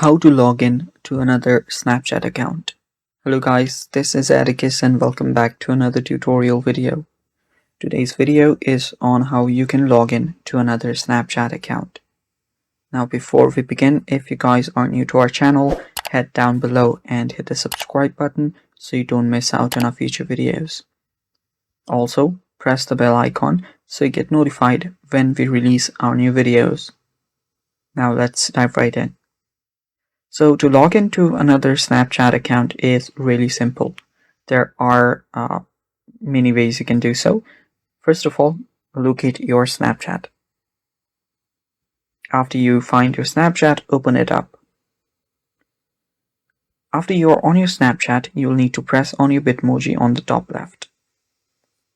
How to log in to another Snapchat account. Hello guys, this is Atticus and welcome back to another tutorial video. Today's video is on how you can log in to another Snapchat account. Now before we begin, if you guys are new to our channel, head down below and hit the subscribe button so you don't miss out on our future videos. Also, press the bell icon so you get notified when we release our new videos. Now let's dive right in. So to log into another Snapchat account is really simple. There are many ways you can do so. First of all, locate your Snapchat. After you find your Snapchat, open it up. After you're on your Snapchat, you'll need to press on your Bitmoji on the top left.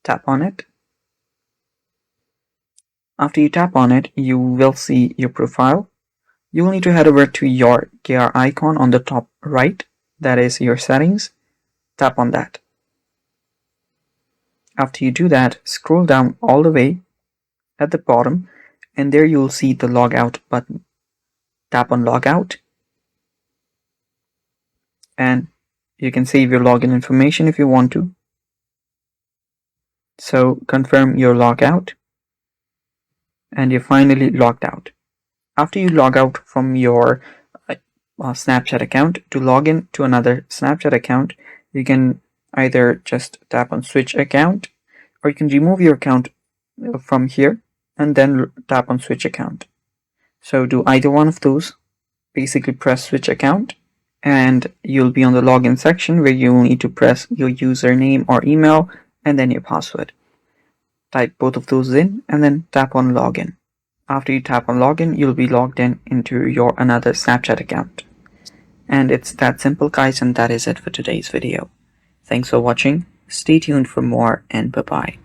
Tap on it. After you tap on it, you will see your profile. You will need to head over to your gear icon on the top right, that is your settings. Tap on that. After you do that, scroll down all the way at the bottom and there you will see the logout button. Tap on logout and you can save your login information if you want to. So confirm your logout and you're finally logged out. After you log out from your Snapchat account, to log in to another Snapchat account, you can either just tap on switch account or you can remove your account from here and then tap on switch account. So do either one of those. Basically press switch account and you'll be on the login section where you will need to press your username or email and then your password. Type both of those in and then tap on login. After you tap on login, you'll be logged in into your another Snapchat account. And it's that simple guys, and that is it for today's video. Thanks for watching, stay tuned for more, and bye bye.